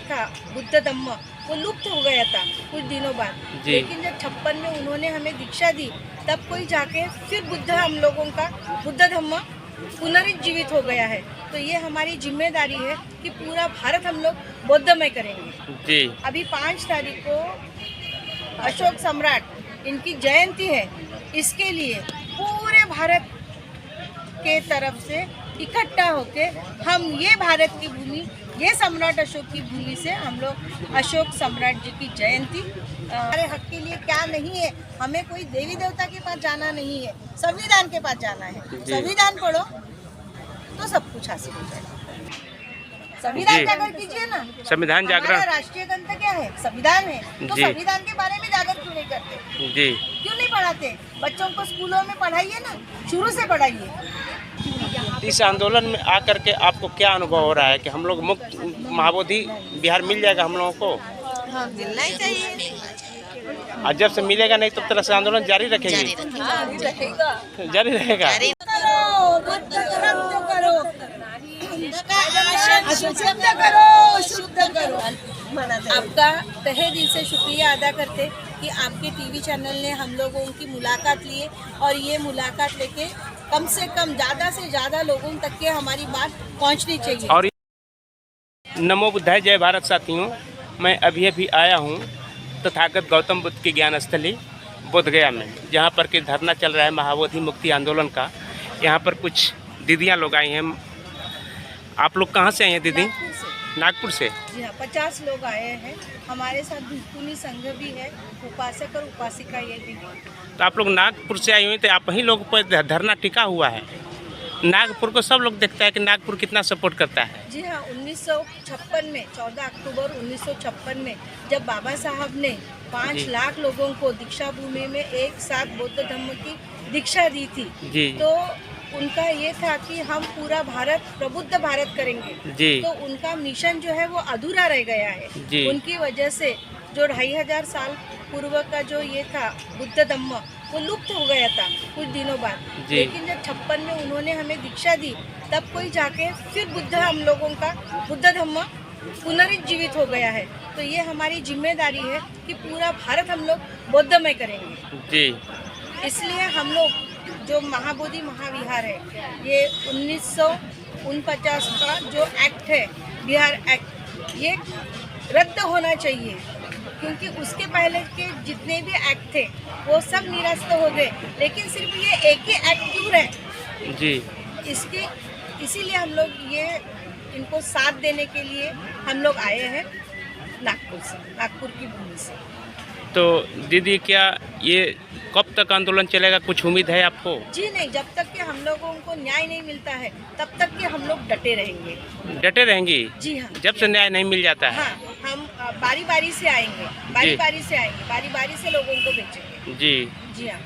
था बुद्ध धम्म, वो लुप्त हो गया था कुछ दिनों बाद। लेकिन जब 56 में उन्होंने हमें दीक्षा दी, तब कोई जाके फिर बुद्ध हम लोगों का बुद्ध धम्म पुनर्जीवित हो गया है। तो ये हमारी जिम्मेदारी है कि पूरा भारत हम लोग बौद्धमय करेंगे जी। अभी 5 तारीख को अशोक सम्राट इनकी जयंती है, इसके लिए पूरे भारत के तरफ से इकट्ठा होके हम ये भारत की भूमि, ये सम्राट अशोक की भूमि से हम लोग अशोक सम्राट जी की जयंती हमारे हक के लिए क्या नहीं है, हमें कोई देवी देवता के पास जाना नहीं है, संविधान के पास जाना है। संविधान पढ़ो तो सब कुछ हासिल हो जाएगा। संविधान जागर कीजिए ना। संविधान जागरण राष्ट्रीय ग्रंथ क्या है? संविधान है। तो संविधान के बारे में जागर क्यों नहीं करते जी? क्यों नहीं पढ़ाते? बच्चों को स्कूलों में पढ़ाइए ना, शुरू से पढ़ाइए। इस आंदोलन में आकर के आपको क्या अनुभव हो रहा है कि हम लोग मुक्त महाबोधि बिहार मिल जाएगा हम लोगों को? हाँ, मिलना ही चाहिए। और जब से मिलेगा नहीं तब तरह से आंदोलन जारी रखेंगे? जारी रहेगा। शुद्ध करो। आपका तहे दिल से शुक्रिया अदा करते कि आपके टीवी चैनल ने हम लोगों की मुलाकात लिए और ये मुलाकात लेके कम से कम ज़्यादा से ज़्यादा लोगों तक के हमारी बात पहुंचनी चाहिए। और नमो बुद्धाय, जय भारत साथियों। मैं अभी आया हूँ तथागत गौतम बुद्ध की ज्ञान स्थली बोधगया में, जहाँ पर कि धरना चल रहा है महाबोधि मुक्ति आंदोलन का। यहाँ पर कुछ दीदियाँ लोग आई हैं। आप लोग कहाँ से आए हैं दीदी? नागपुर से। जी हाँ, 50 लोग आए हैं। हमारे साथ भिक्षुनी संघ भी है, उपासक और उपासिका ये भी। तो आप लोग नागपुर से आए हुए थे, आप ही लोग पर धरना टिका हुआ है। नागपुर को सब लोग देखता है कि नागपुर कितना सपोर्ट करता है। जी हाँ, 1956 में 14 अक्टूबर 1956 में जब बाबा साहब ने 5 लाख लोगों को दीक्षा भूमि में एक साथ बौद्ध धम्म की दीक्षा दी थी जी। तो उनका ये था कि हम पूरा भारत प्रबुद्ध भारत करेंगे जी। तो उनका मिशन जो है वो अधूरा रह गया है जी। उनकी वजह से जो 2500 साल पूर्व का जो ये था बुद्ध धम्म, वो लुप्त हो गया था कुछ दिनों बाद। लेकिन जब 56 में उन्होंने हमें दीक्षा दी, तब कोई जाके फिर बुद्ध हम लोगों का बुद्ध धम्म पुनर्जीवित हो गया है। तो ये हमारी जिम्मेदारी है कि पूरा भारत हम लोग बौद्धमय करेंगे जी। इसलिए हम लोग जो महाबोधि महाविहार है, ये 1949 का जो एक्ट है, बिहार एक्ट, ये रद्द होना चाहिए, क्योंकि उसके पहले के जितने भी एक्ट थे वो सब निरस्त हो गए। लेकिन सिर्फ ये एक ही एक्ट क्यों है जी? इसीलिए हम लोग ये इनको साथ देने के लिए हम लोग आए हैं नागपुर से, नागपुर की भूमि से। तो दीदी, क्या ये कब तक आंदोलन चलेगा, कुछ उम्मीद है आपको? जी नहीं, जब तक कि हम लोगों को न्याय नहीं मिलता है तब तक कि हम लोग डटे रहेंगे। डटे रहेंगी? जी हाँ। जब से न्याय नहीं मिल जाता है? हाँ, हम बारी बारी से आएंगे, बारी बारी से लोगों को भेजेंगे जी। जी हाँ,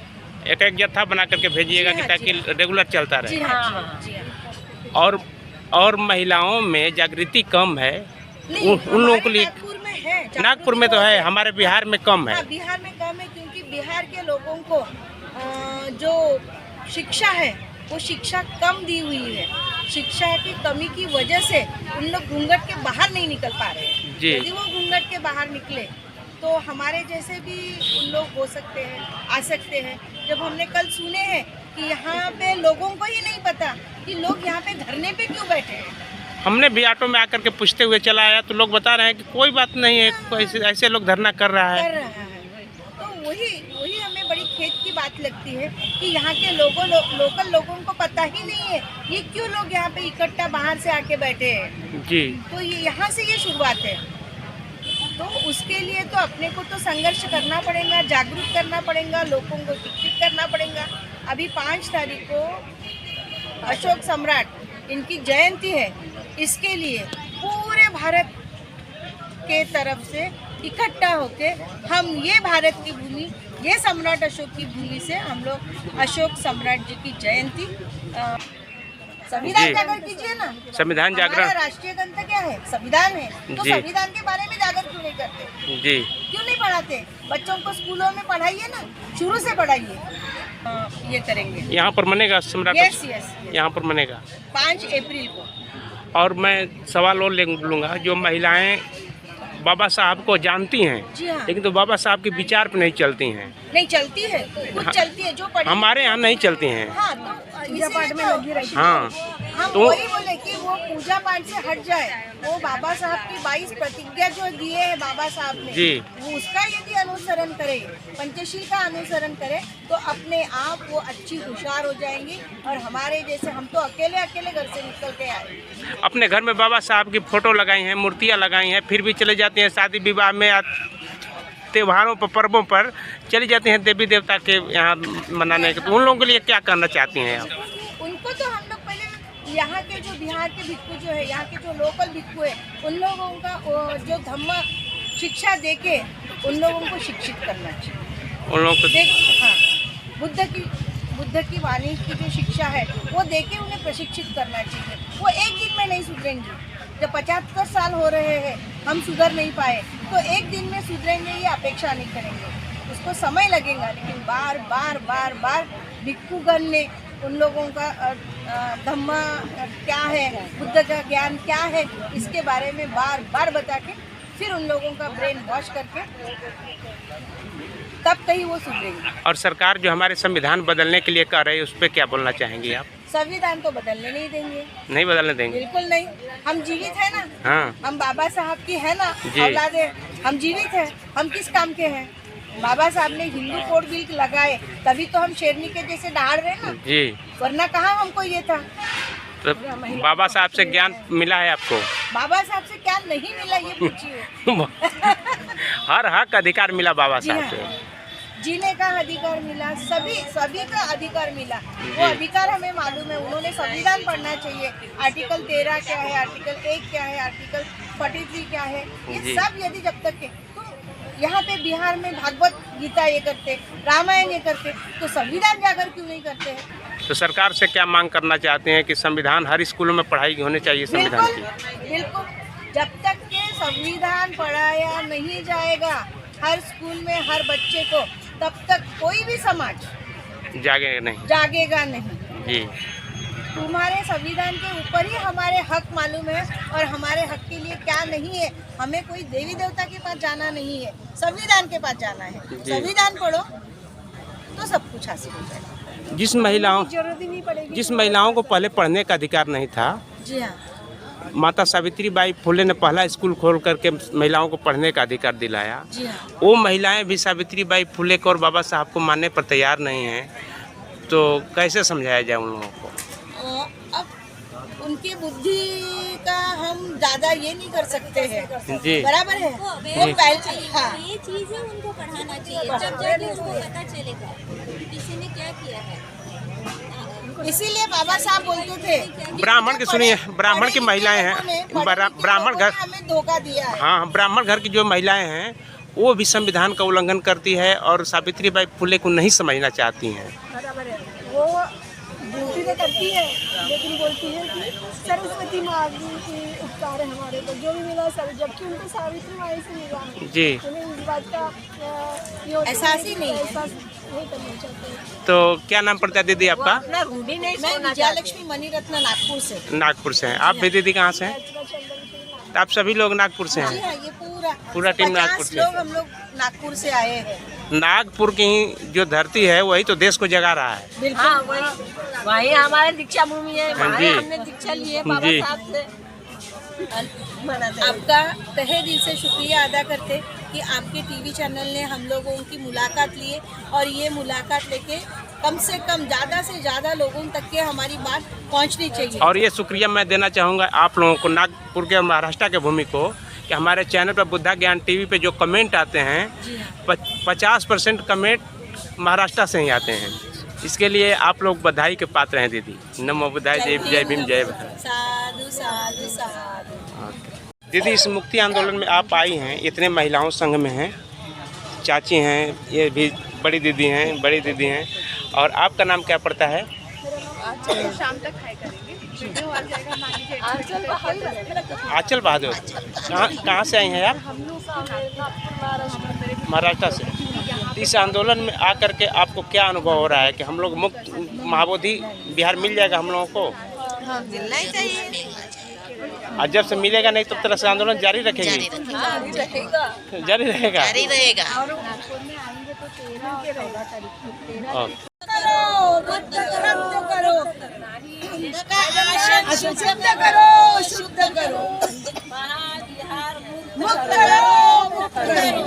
एक जत्था बना करके भेजिएगा कि ताकि रेगुलर चलता रहे। जी हाँ, जी हाँ। और महिलाओं में जागृति कम है उन लोगों के लिए। नागपुर में तो है, हमारे बिहार में कम है। बिहार में कम है क्योंकि बिहार के लोगों को जो शिक्षा है वो शिक्षा कम दी हुई है। शिक्षा की कमी की वजह से उन लोग घूंघट के बाहर नहीं निकल पा रहे हैं। यदि वो घूंघट के बाहर निकले तो हमारे जैसे भी उन लोग हो सकते हैं, आ सकते हैं। जब हमने कल सुने हैं कि यहाँ पे लोगों को ही नहीं पता कि लोग यहाँ पे धरने पे क्यों बैठे हैं। हमने भी ऑटो में आकर के पूछते हुए चला आया तो लोग बता रहे हैं कि कोई बात नहीं है, ऐसे लोग धरना कर रहा है। तो वही हमें बड़ी खेद की बात लगती है कि यहाँ के लोकल लोगों को पता ही नहीं है ये क्यों लोग यहाँ पे इकट्ठा बाहर से आके बैठे हैं जी। तो ये यहाँ से ये शुरुआत है। तो उसके लिए तो अपने को तो संघर्ष करना पड़ेगा, जागरूक करना पड़ेगा, लोगों को शिक्षित करना पड़ेगा। अभी 5 तारीख को अशोक सम्राट इनकी जयंती है, इसके लिए पूरे भारत के तरफ से इकट्ठा होके हम ये भारत की भूमि, ये सम्राट अशोक की भूमि से हम लोग अशोक सम्राट जी की जयंती संविधान जागर कीजिए ना। संविधान जागरण राष्ट्रीय ग्रंथ क्या है? संविधान है। तो संविधान के बारे में जागर क्यों नहीं करते जी? क्यों नहीं पढ़ाते? बच्चों को स्कूलों में पढ़ाइए ना, शुरू से पढ़ाइए। ये करेंगे। यहाँ पर मनेगा सम्राट? यस। यहाँ पर मनेगा 5 अप्रैल को। और मैं सवाल और लूँगा, जो महिलाएं बाबा साहब को जानती हैं, जी हाँ। लेकिन तो बाबा साहब के विचार पे नहीं चलती हैं। नहीं चलती है, कुछ चलती है जो पढ़ी। हमारे यहाँ नहीं चलती हैं। हाँ, तो पूजा पाठ में लगी रहती है। हाँ, हम तो वही बोले कि वो पूजा पाठ से हट जाए। वो बाबा साहब की 22 प्रतिज्ञा जो दिए है बाबा साहब ने, जी, वो उसका यदि अनुसरण करे, पंचशील का अनुसरण करे, तो अपने आप वो अच्छी होशियार हो जाएंगी। और हमारे जैसे हम तो अकेले अकेले घर से निकल के आए। अपने घर में बाबा साहब की फोटो लगाई हैं, मूर्तियाँ लगाई हैं, फिर भी चले जाते हैं शादी विवाह में, त्योहारों पर, पर्वों पर चली जाती हैं देवी देवता के यहाँ मनाने के। तो उन लोगों के लिए क्या करना चाहती हैं आप? उनको तो हम लोग पहले यहाँ के जो बिहार के भिक्खु जो है, यहाँ के जो लोकल भिक्खु है, उन लोगों का जो धम्म शिक्षा देके उन लोगों को शिक्षित करना चाहिए। उन लोगों को हाँ, बुद्ध की वाणी की जो शिक्षा है वो देके उन्हें प्रशिक्षित करना चाहिए। वो एक दिन में नहीं सुधरेंगे। जब 75 साल हो रहे हैं हम सुधर नहीं पाए, तो एक दिन में सुधरेंगे ये अपेक्षा नहीं करेंगे। उसको समय लगेगा, लेकिन बार बार बार बार भिक्षुगण ने उन लोगों का धम्म क्या है, बुद्ध का ज्ञान क्या है, इसके बारे में बार बार बता के फिर उन लोगों का ब्रेन वॉश करके तब कहीं वो सुधरेंगे। और सरकार जो हमारे संविधान बदलने के लिए कर रही है, उस पर क्या बोलना चाहेंगी आप? संविधान तो बदलने नहीं देंगे। नहीं बदलने देंगे? बिल्कुल नहीं। हम जीवित है ना। हाँ, हम बाबा साहब की है ना जी। औलादे। हम जीवित हैं। हम किस काम के हैं? बाबा साहब ने हिंदू कोड बिल लगाए, तभी तो हम शेरनी के जैसे दहाड़ रहे ना। जी। वरना कहाँ हमको ये था। तो बाबा साहब से ज्ञान मिला है आपको? बाबा साहब से क्या नहीं मिला ये पूछिए। हर हक अधिकार मिला बाबा जी साहब हाँ। से। जीने का अधिकार मिला, सभी का अधिकार मिला। वो अधिकार हमें मालूम है। उन्होंने संविधान पढ़ना चाहिए। आर्टिकल 13 क्या है, आर्टिकल 1 क्या है, आर्टिकल 43 क्या है, ये सब यदि जब तक के तुम यहाँ पे बिहार में भागवत गीता ये करते, रामायण ये करते, तो संविधान जाकर क्यों नहीं करते हैं? तो सरकार से क्या मांग करना चाहते हैं कि संविधान हर स्कूलों में पढ़ाई होनी चाहिए संविधान की? बिल्कुल। जब तक के संविधान पढ़ाया नहीं जाएगा हर स्कूल में हर बच्चे को, तब तक कोई भी समाज जागेगा नहीं। जी। तुम्हारे संविधान के ऊपर ही हमारे हक मालूम है और हमारे हक के लिए क्या नहीं है। हमें कोई देवी देवता के पास जाना नहीं है, संविधान के पास जाना है। संविधान पढ़ो तो सब कुछ हासिल हो जाएगा। जिस महिलाओं को पहले पढ़ने का अधिकार नहीं था, जी हाँ, माता सावित्रीबाई फुले ने पहला स्कूल खोल करके महिलाओं को पढ़ने का अधिकार दिलाया। जी हाँ। वो महिलाएं भी सावित्रीबाई फुले को और बाबा साहब को मानने पर तैयार नहीं हैं, तो कैसे समझाया जाए उन लोगों को? अब उनकी बुद्धि का हम ज़्यादा ये नहीं कर सकते हैं। जी। बराबर है। वो पहले ये चीजें उनको पढ़ाना चाहिए, जब जाके उनको पता चलेगा किसी ने क्या किया है। इसीलिए बाबा साहब बोलते थे, ब्राह्मण की सुनिए, ब्राह्मण की महिलाएं हैं, ब्राह्मण घर हमें धोखा दिया है। हाँ, ब्राह्मण घर की जो महिलाएं हैं वो भी संविधान का उल्लंघन करती है और सावित्रीबाई फुले को नहीं समझना चाहती हैं। बराबर है। वो ड्यूटी तो करती है, लेकिन बोलती है कि सरस्वती माँ की उपकार है हमारे को, जो भी मिला सब, जबकि उनको सावित्री माँ से मिला है। जी। उन्हें इस बात का एहसास ही नहीं करना चाहते। तो क्या नाम पड़ता है दीदी आपका? अपना रूढ़ी नहीं। मैं विजयलक्ष्मी मणिरत्न नागपुर से। नागपुर से हैं आप भी? दीदी कहाँ से हैं? तो आप सभी लोग नागपुर से जी हैं? हाँ, ये पूरा टीम नागपुर से। लोग हम लोग नागपुर से आए हैं। नागपुर की जो धरती है वही तो देश को जगा रहा है। बिल्कुल। हाँ, वही हमारे दीक्षा भूमि है। जी। हमने दीक्षा ली है बाबा साहब से। आपका तहे दिल से शुक्रिया अदा करते कि आपके टीवी चैनल ने हम लोगों की मुलाकात लिए, और ये मुलाकात लेके कम से कम ज़्यादा से ज़्यादा लोगों तक के हमारी बात पहुंचनी चाहिए। और ये शुक्रिया मैं देना चाहूँगा आप लोगों को, नागपुर के महाराष्ट्र के भूमि को, कि हमारे चैनल पर बुद्धा ज्ञान टीवी पे जो कमेंट आते हैं, 50% कमेंट महाराष्ट्र से ही आते हैं। इसके लिए आप लोग बधाई के पात्र हैं दीदी। नमो बुद्धाय, जय भीम, जय भारत। साधु साधु साधु। दीदी, इस मुक्ति आंदोलन में आप आई हैं, इतने महिलाओं संघ में हैं, चाची हैं, ये भी बड़ी दीदी हैं, और आपका नाम क्या पड़ता है? शाम तक खाए करेंगे, वीडियो आ जाएगा, मान लीजिए आंचल बहादुर। कहाँ से आई हैं आप? महाराष्ट्र से। इस आंदोलन में आकर के आपको क्या अनुभव हो रहा है कि हम लोग मुक्त महाबोधि बिहार मिल जाएगा हम लोगों को? हाँ, मिलना ही चाहिए। और जब से मिलेगा नहीं तब तरह से आंदोलन जारी रखेंगे। जारी रहेगा। जारी रहेगा। और शुद्ध करो, शुद्ध करो, मुक्त करो, मुक्त करो।